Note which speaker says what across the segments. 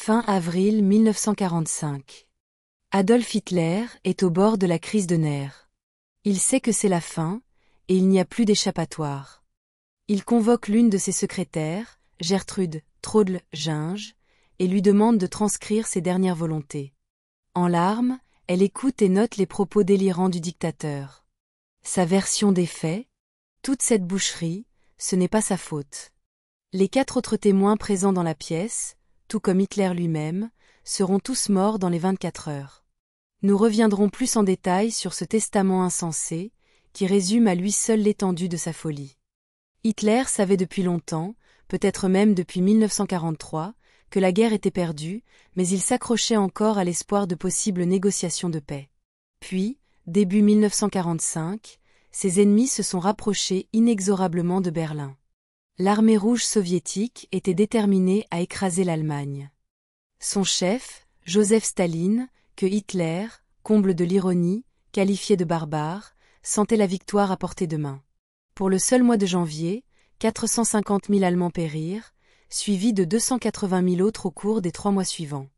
Speaker 1: Fin avril 1945. Adolf Hitler est au bord de la crise de nerfs. Il sait que c'est la fin, et il n'y a plus d'échappatoire. Il convoque l'une de ses secrétaires, Gertrude Traudl-Ginge, et lui demande de transcrire ses dernières volontés. En larmes, elle écoute et note les propos délirants du dictateur. Sa version des faits? Toute cette boucherie, ce n'est pas sa faute. Les 4 autres témoins présents dans la pièce, tout comme Hitler lui-même, seront tous morts dans les 24 heures. Nous reviendrons plus en détail sur ce testament insensé, qui résume à lui seul l'étendue de sa folie. Hitler savait depuis longtemps, peut-être même depuis 1943, que la guerre était perdue, mais il s'accrochait encore à l'espoir de possibles négociations de paix. Puis, début 1945, ses ennemis se sont rapprochés inexorablement de Berlin. L'armée rouge soviétique était déterminée à écraser l'Allemagne. Son chef, Joseph Staline, que Hitler, comble de l'ironie, qualifiait de barbare, sentait la victoire à portée de main. Pour le seul mois de janvier, 450 000 Allemands périrent, suivis de 280 000 autres au cours des 3 mois suivants.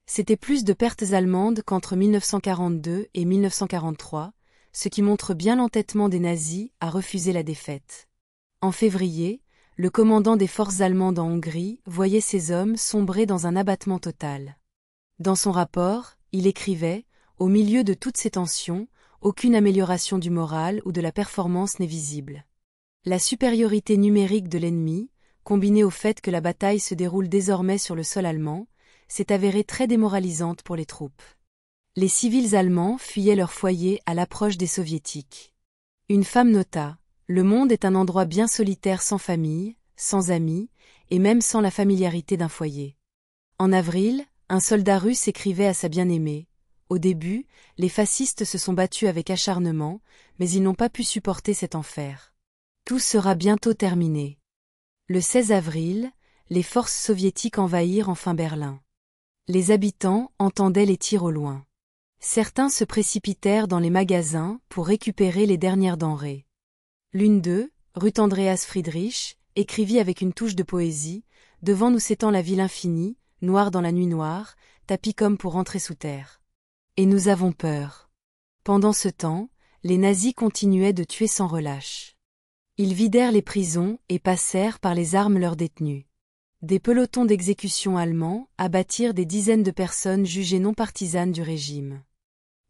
Speaker 1: C'était plus de pertes allemandes qu'entre 1942 et 1943, ce qui montre bien l'entêtement des nazis à refuser la défaite. En février, le commandant des forces allemandes en Hongrie voyait ses hommes sombrer dans un abattement total. Dans son rapport, il écrivait « Au milieu de toutes ces tensions, aucune amélioration du moral ou de la performance n'est visible. La supériorité numérique de l'ennemi, combinée au fait que la bataille se déroule désormais sur le sol allemand, s'est avérée très démoralisante pour les troupes. Les civils allemands fuyaient leur foyer à l'approche des soviétiques. Une femme nota « Le monde est un endroit bien solitaire sans famille, sans amis, et même sans la familiarité d'un foyer. » En avril, un soldat russe écrivait à sa bien-aimée « Au début, les fascistes se sont battus avec acharnement, mais ils n'ont pas pu supporter cet enfer. Tout sera bientôt terminé. » Le 16 avril, les forces soviétiques envahirent enfin Berlin. Les habitants entendaient les tirs au loin. Certains se précipitèrent dans les magasins pour récupérer les dernières denrées. L'une d'eux, Ruth Andreas Friedrich, écrivit avec une touche de poésie « Devant nous s'étend la ville infinie, noire dans la nuit noire, tapis comme pour rentrer sous terre. Et nous avons peur. » Pendant ce temps, les nazis continuaient de tuer sans relâche. Ils vidèrent les prisons et passèrent par les armes leurs détenus. Des pelotons d'exécution allemands abattirent des dizaines de personnes jugées non partisanes du régime.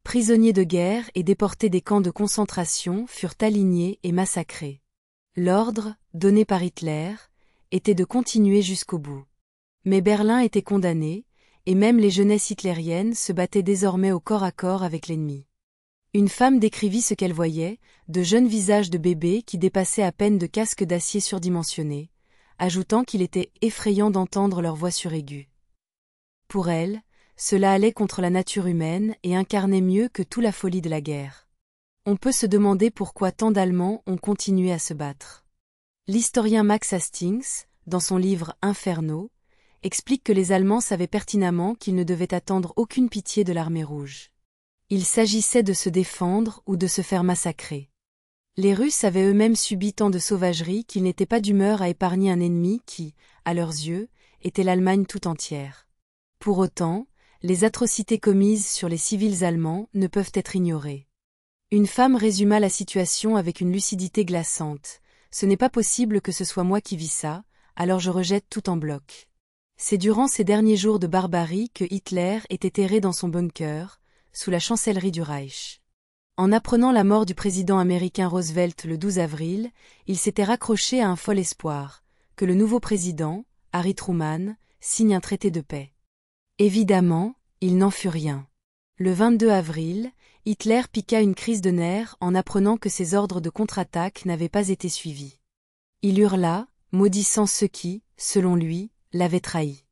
Speaker 1: Prisonniers de guerre et déportés des camps de concentration furent alignés et massacrés. L'ordre, donné par Hitler, était de continuer jusqu'au bout. Mais Berlin était condamné, et même les jeunesses hitlériennes se battaient désormais au corps à corps avec l'ennemi. Une femme décrivit ce qu'elle voyait, de jeunes visages de bébés qui dépassaient à peine de casques d'acier surdimensionnés, ajoutant qu'il était effrayant d'entendre leur voix suraiguë. Pour elle, cela allait contre la nature humaine et incarnait mieux que toute la folie de la guerre. On peut se demander pourquoi tant d'Allemands ont continué à se battre. L'historien Max Hastings, dans son livre Inferno, explique que les Allemands savaient pertinemment qu'ils ne devaient attendre aucune pitié de l'armée rouge. Il s'agissait de se défendre ou de se faire massacrer. Les Russes avaient eux-mêmes subi tant de sauvagerie qu'ils n'étaient pas d'humeur à épargner un ennemi qui, à leurs yeux, était l'Allemagne tout entière. Pour autant, les atrocités commises sur les civils allemands ne peuvent être ignorées. Une femme résuma la situation avec une lucidité glaçante. « Ce n'est pas possible que ce soit moi qui vis ça, alors je rejette tout en bloc. » C'est durant ces derniers jours de barbarie que Hitler était erré dans son bunker, sous la chancellerie du Reich. En apprenant la mort du président américain Roosevelt le 12 avril, il s'était raccroché à un fol espoir, que le nouveau président, Harry Truman, signe un traité de paix. Évidemment, il n'en fut rien. Le 22 avril, Hitler piqua une crise de nerfs en apprenant que ses ordres de contre-attaque n'avaient pas été suivis. Il hurla, maudissant ceux qui, selon lui, l'avaient trahi.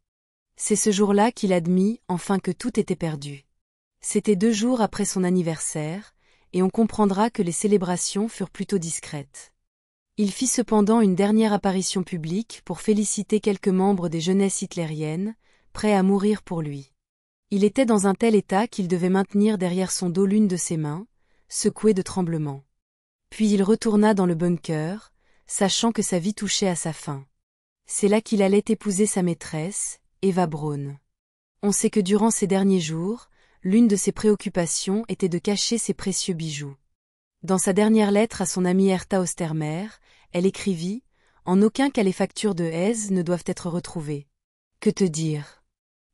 Speaker 1: C'est ce jour-là qu'il admit enfin que tout était perdu. C'était 2 jours après son anniversaire, et on comprendra que les célébrations furent plutôt discrètes. Il fit cependant une dernière apparition publique pour féliciter quelques membres des jeunesses hitlériennes, prêts à mourir pour lui. Il était dans un tel état qu'il devait maintenir derrière son dos l'une de ses mains, secouée de tremblements. Puis il retourna dans le bunker, sachant que sa vie touchait à sa fin. C'est là qu'il allait épouser sa maîtresse, Eva Braun. On sait que durant ces derniers jours, l'une de ses préoccupations était de cacher ses précieux bijoux. Dans sa dernière lettre à son amie Herta Ostermer, elle écrivit « En aucun cas les factures de Hez ne doivent être retrouvées. » Que te dire?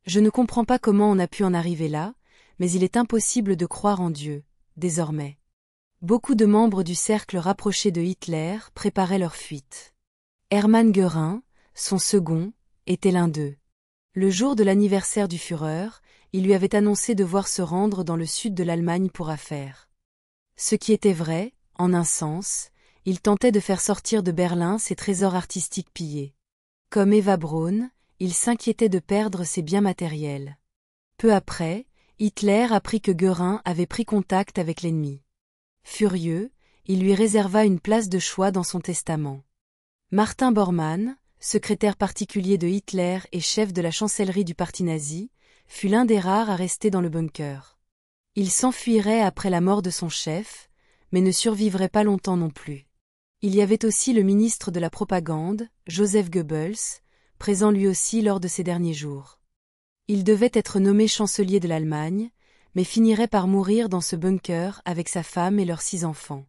Speaker 1: Je ne comprends pas comment on a pu en arriver là, mais il est impossible de croire en Dieu, désormais. Beaucoup de membres du cercle rapproché de Hitler préparaient leur fuite. Hermann Göring, son second, était l'un d'eux. Le jour de l'anniversaire du Führer, il lui avait annoncé devoir se rendre dans le sud de l'Allemagne pour affaires. Ce qui était vrai, en un sens, il tentait de faire sortir de Berlin ses trésors artistiques pillés. Comme Eva Braun, il s'inquiétait de perdre ses biens matériels. Peu après, Hitler apprit que Göring avait pris contact avec l'ennemi. Furieux, il lui réserva une place de choix dans son testament. Martin Bormann, secrétaire particulier de Hitler et chef de la chancellerie du parti nazi, fut l'un des rares à rester dans le bunker. Il s'enfuirait après la mort de son chef, mais ne survivrait pas longtemps non plus. Il y avait aussi le ministre de la propagande, Joseph Goebbels, présent lui aussi lors de ces derniers jours. Il devait être nommé chancelier de l'Allemagne, mais finirait par mourir dans ce bunker avec sa femme et leurs 6 enfants.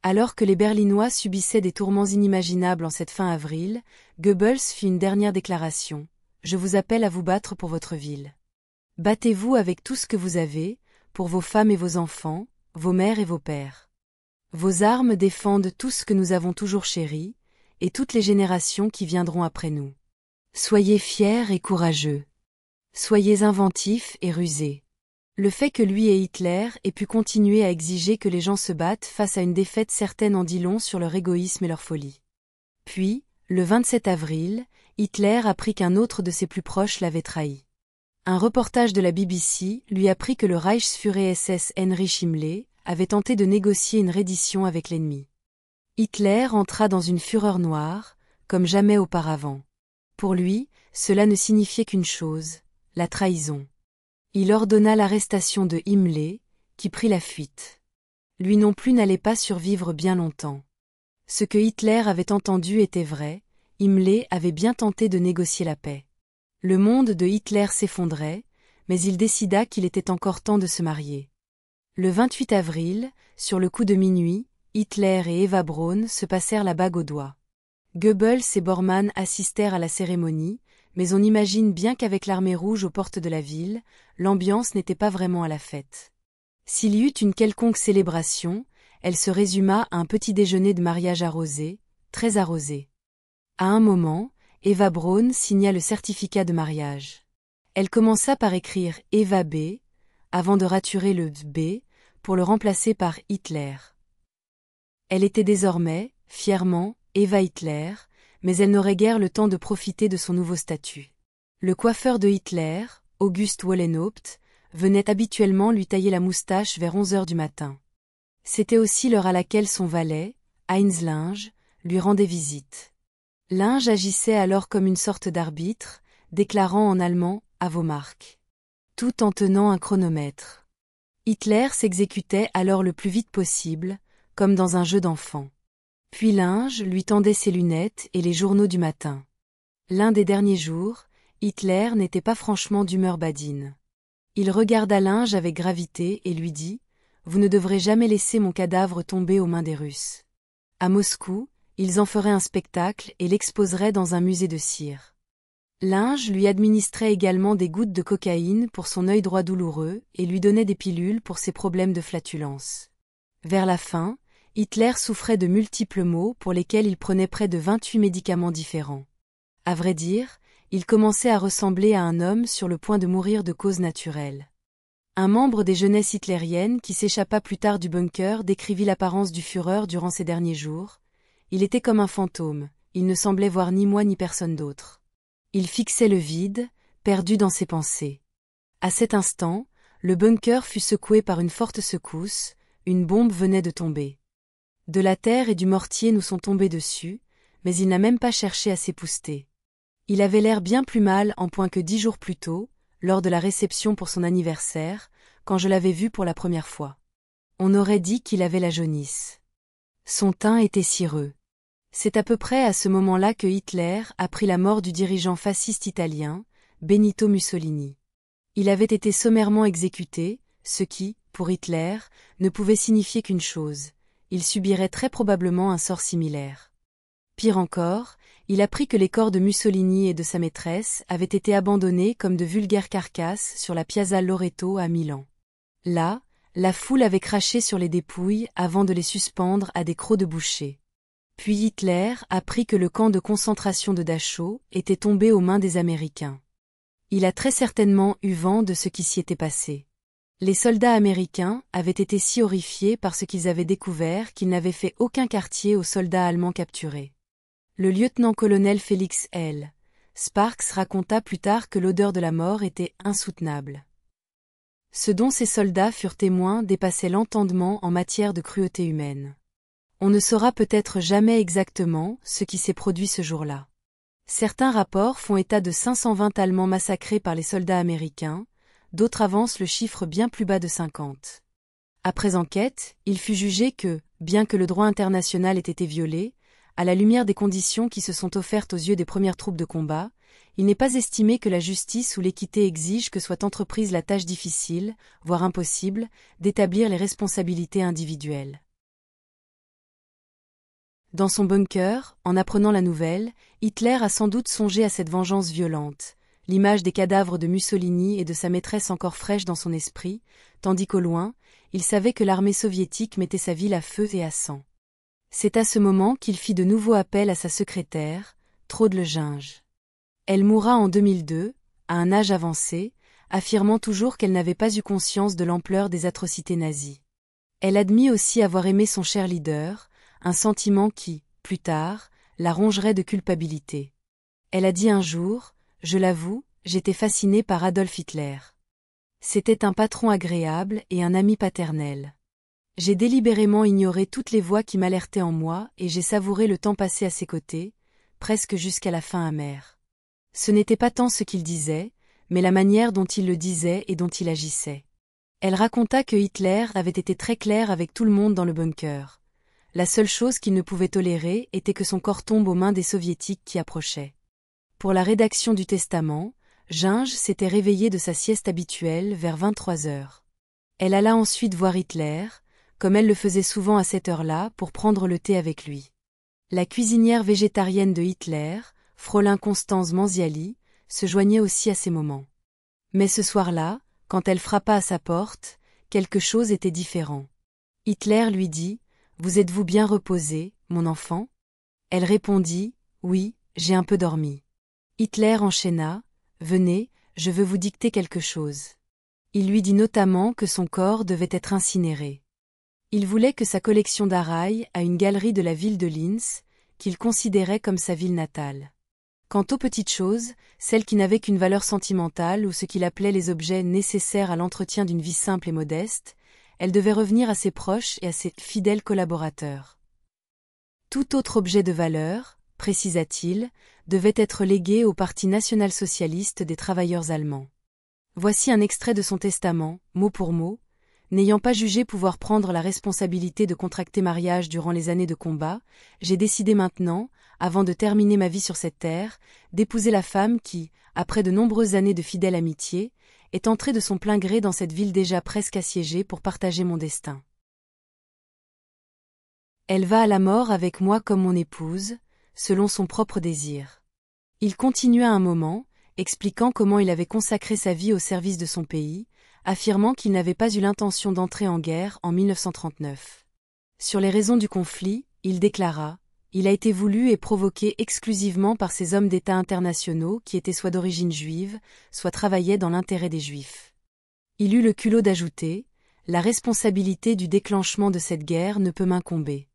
Speaker 1: Alors que les Berlinois subissaient des tourments inimaginables en cette fin avril, Goebbels fit une dernière déclaration. « Je vous appelle à vous battre pour votre ville. Battez-vous avec tout ce que vous avez, pour vos femmes et vos enfants, vos mères et vos pères. Vos armes défendent tout ce que nous avons toujours chéri, et toutes les générations qui viendront après nous. Soyez fiers et courageux. Soyez inventifs et rusés. » Le fait que lui et Hitler aient pu continuer à exiger que les gens se battent face à une défaite certaine en dit long sur leur égoïsme et leur folie. Puis, le 27 avril, Hitler apprit qu'un autre de ses plus proches l'avait trahi. Un reportage de la BBC lui apprit que le Reichsführer SS Heinrich Himmler avait tenté de négocier une reddition avec l'ennemi. Hitler entra dans une fureur noire, comme jamais auparavant. Pour lui, cela ne signifiait qu'une chose, la trahison. Il ordonna l'arrestation de Himmler, qui prit la fuite. Lui non plus n'allait pas survivre bien longtemps. Ce que Hitler avait entendu était vrai, Himmler avait bien tenté de négocier la paix. Le monde de Hitler s'effondrait, mais il décida qu'il était encore temps de se marier. Le 28 avril, sur le coup de minuit, Hitler et Eva Braun se passèrent la bague au doigt. Goebbels et Bormann assistèrent à la cérémonie, mais on imagine bien qu'avec l'armée rouge aux portes de la ville, l'ambiance n'était pas vraiment à la fête. S'il y eut une quelconque célébration, elle se résuma à un petit déjeuner de mariage arrosé, très arrosé. À un moment, Eva Braun signa le certificat de mariage. Elle commença par écrire Eva B, avant de raturer le B, pour le remplacer par Hitler. Elle était désormais, fièrement, Eva Hitler, mais elle n'aurait guère le temps de profiter de son nouveau statut. Le coiffeur de Hitler, August Wallenhaupt, venait habituellement lui tailler la moustache vers 11 heures du matin. C'était aussi l'heure à laquelle son valet, Heinz Linge, lui rendait visite. Linge agissait alors comme une sorte d'arbitre, déclarant en allemand « à vos marques », tout en tenant un chronomètre. Hitler s'exécutait alors le plus vite possible, comme dans un jeu d'enfant. Puis Linge lui tendait ses lunettes et les journaux du matin. L'un des derniers jours, Hitler n'était pas franchement d'humeur badine. Il regarda Linge avec gravité et lui dit « Vous ne devrez jamais laisser mon cadavre tomber aux mains des Russes. À Moscou, ils en feraient un spectacle et l'exposeraient dans un musée de cire. » Linge lui administrait également des gouttes de cocaïne pour son œil droit douloureux et lui donnait des pilules pour ses problèmes de flatulence. Vers la fin, Hitler souffrait de multiples maux pour lesquels il prenait près de 28 médicaments différents. À vrai dire, il commençait à ressembler à un homme sur le point de mourir de cause naturelle. Un membre des jeunesses hitlériennes qui s'échappa plus tard du bunker décrivit l'apparence du Führer durant ces derniers jours. Il était comme un fantôme, il ne semblait voir ni moi ni personne d'autre. Il fixait le vide, perdu dans ses pensées. À cet instant, le bunker fut secoué par une forte secousse, une bombe venait de tomber. De la terre et du mortier nous sont tombés dessus, mais il n'a même pas cherché à s'épousseter. Il avait l'air bien plus mal en point que 10 jours plus tôt, lors de la réception pour son anniversaire, quand je l'avais vu pour la première fois. On aurait dit qu'il avait la jaunisse. Son teint était cireux. C'est à peu près à ce moment-là que Hitler apprit la mort du dirigeant fasciste italien, Benito Mussolini. Il avait été sommairement exécuté, ce qui, pour Hitler, ne pouvait signifier qu'une chose: il subirait très probablement un sort similaire. Pire encore, il apprit que les corps de Mussolini et de sa maîtresse avaient été abandonnés comme de vulgaires carcasses sur la Piazza Loreto à Milan. Là, la foule avait craché sur les dépouilles avant de les suspendre à des crocs de boucher. Puis Hitler apprit que le camp de concentration de Dachau était tombé aux mains des Américains. Il a très certainement eu vent de ce qui s'y était passé. Les soldats américains avaient été si horrifiés par ce qu'ils avaient découvert qu'ils n'avaient fait aucun quartier aux soldats allemands capturés. Le lieutenant-colonel Félix L. Sparks raconta plus tard que l'odeur de la mort était insoutenable. Ce dont ces soldats furent témoins dépassait l'entendement en matière de cruauté humaine. On ne saura peut-être jamais exactement ce qui s'est produit ce jour-là. Certains rapports font état de 520 Allemands massacrés par les soldats américains, d'autres avancent le chiffre bien plus bas de 50. Après enquête, il fut jugé que, bien que le droit international ait été violé, à la lumière des conditions qui se sont offertes aux yeux des premières troupes de combat, il n'est pas estimé que la justice ou l'équité exigent que soit entreprise la tâche difficile, voire impossible, d'établir les responsabilités individuelles. Dans son bunker, en apprenant la nouvelle, Hitler a sans doute songé à cette vengeance violente, l'image des cadavres de Mussolini et de sa maîtresse encore fraîche dans son esprit, tandis qu'au loin, il savait que l'armée soviétique mettait sa ville à feu et à sang. C'est à ce moment qu'il fit de nouveau appel à sa secrétaire, Traude Leginge. Elle mourra en 2002, à un âge avancé, affirmant toujours qu'elle n'avait pas eu conscience de l'ampleur des atrocités nazies. Elle admit aussi avoir aimé son cher leader, un sentiment qui, plus tard, la rongerait de culpabilité. Elle a dit un jour: « Je l'avoue, j'étais fascinée par Adolf Hitler. C'était un patron agréable et un ami paternel. J'ai délibérément ignoré toutes les voix qui m'alertaient en moi et j'ai savouré le temps passé à ses côtés, presque jusqu'à la fin amère. Ce n'était pas tant ce qu'il disait, mais la manière dont il le disait et dont il agissait. » Elle raconta que Hitler avait été très clair avec tout le monde dans le bunker. La seule chose qu'il ne pouvait tolérer était que son corps tombe aux mains des soviétiques qui approchaient. Pour la rédaction du testament, Ginge s'était réveillée de sa sieste habituelle vers 23 heures. Elle alla ensuite voir Hitler, comme elle le faisait souvent à cette heure-là pour prendre le thé avec lui. La cuisinière végétarienne de Hitler, Fraulein Constance Manziali, se joignait aussi à ces moments. Mais ce soir-là, quand elle frappa à sa porte, quelque chose était différent. Hitler lui dit: « Vous êtes-vous bien reposée, mon enfant ?» Elle répondit: « Oui, j'ai un peu dormi. » Hitler enchaîna: « Venez, je veux vous dicter quelque chose. » Il lui dit notamment que son corps devait être incinéré. Il voulait que sa collection d'arailles à une galerie de la ville de Linz, qu'il considérait comme sa ville natale. Quant aux petites choses, celles qui n'avaient qu'une valeur sentimentale ou ce qu'il appelait les objets nécessaires à l'entretien d'une vie simple et modeste, elles devaient revenir à ses proches et à ses fidèles collaborateurs. Tout autre objet de valeur, précisa-t-il, devait être légué au Parti national-socialiste des travailleurs allemands. Voici un extrait de son testament, mot pour mot: « N'ayant pas jugé pouvoir prendre la responsabilité de contracter mariage durant les années de combat, j'ai décidé maintenant, avant de terminer ma vie sur cette terre, d'épouser la femme qui, après de nombreuses années de fidèle amitié, est entrée de son plein gré dans cette ville déjà presque assiégée pour partager mon destin. Elle va à la mort avec moi comme mon épouse, selon son propre désir. » Il continua un moment, expliquant comment il avait consacré sa vie au service de son pays, affirmant qu'il n'avait pas eu l'intention d'entrer en guerre en 1939. Sur les raisons du conflit, il déclara: « Il a été voulu et provoqué exclusivement par ces hommes d'État internationaux qui étaient soit d'origine juive, soit travaillaient dans l'intérêt des Juifs. » Il eut le culot d'ajouter: « La responsabilité du déclenchement de cette guerre ne peut m'incomber. »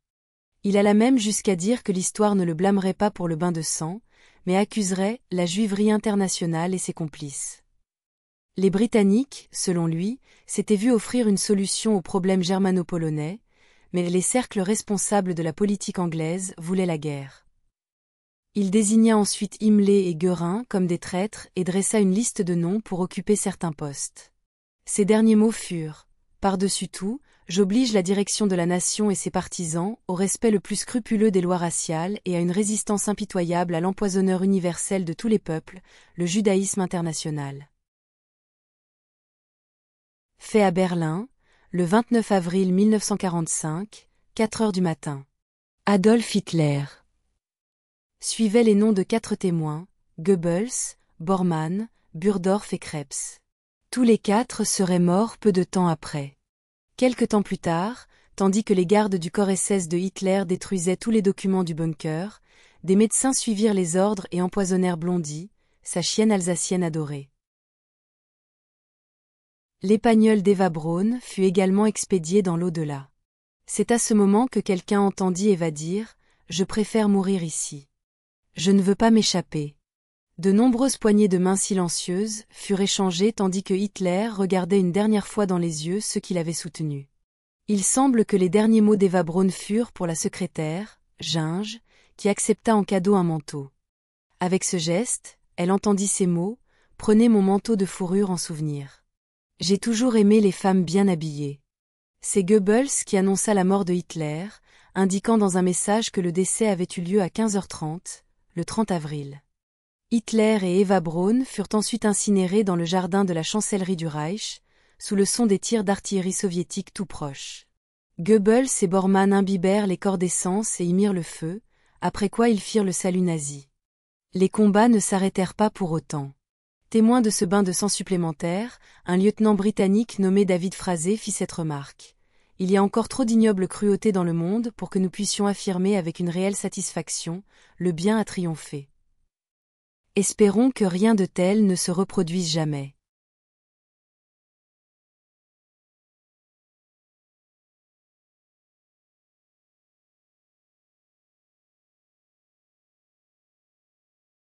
Speaker 1: Il alla même jusqu'à dire que l'histoire ne le blâmerait pas pour le bain de sang, mais accuserait la juiverie internationale et ses complices. Les Britanniques, selon lui, s'étaient vus offrir une solution au problème germano-polonais, mais les cercles responsables de la politique anglaise voulaient la guerre. Il désigna ensuite Himmler et Göring comme des traîtres et dressa une liste de noms pour occuper certains postes. Ses derniers mots furent: « Par-dessus tout, j'oblige la direction de la nation et ses partisans au respect le plus scrupuleux des lois raciales et à une résistance impitoyable à l'empoisonneur universel de tous les peuples, le judaïsme international. » Fait à Berlin, le 29 avril 1945, 4 heures du matin. Adolf Hitler. Suivaient les noms de 4 témoins, Goebbels, Bormann, Burdorf et Krebs. Tous les 4 seraient morts peu de temps après. Quelque temps plus tard, tandis que les gardes du corps SS de Hitler détruisaient tous les documents du bunker, des médecins suivirent les ordres et empoisonnèrent Blondie, sa chienne alsacienne adorée. L'épagnole d'Eva Braun fut également expédiée dans l'au-delà. C'est à ce moment que quelqu'un entendit Eva dire « Je préfère mourir ici. Je ne veux pas m'échapper ». De nombreuses poignées de mains silencieuses furent échangées tandis que Hitler regardait une dernière fois dans les yeux ceux qui l'avaient soutenu. Il semble que les derniers mots d'Eva Braun furent pour la secrétaire, Ginge, qui accepta en cadeau un manteau. Avec ce geste, elle entendit ces mots « Prenez mon manteau de fourrure en souvenir. J'ai toujours aimé les femmes bien habillées. » C'est Goebbels qui annonça la mort de Hitler, indiquant dans un message que le décès avait eu lieu à 15h30, le 30 avril. Hitler et Eva Braun furent ensuite incinérés dans le jardin de la chancellerie du Reich, sous le son des tirs d'artillerie soviétique tout proches. Goebbels et Bormann imbibèrent les corps d'essence et y mirent le feu, après quoi ils firent le salut nazi. Les combats ne s'arrêtèrent pas pour autant. Témoin de ce bain de sang supplémentaire, un lieutenant britannique nommé David Frazee fit cette remarque. Il y a encore trop d'ignobles cruautés dans le monde pour que nous puissions affirmer avec une réelle satisfaction, le bien a triomphé. Espérons que rien de tel ne se reproduise jamais.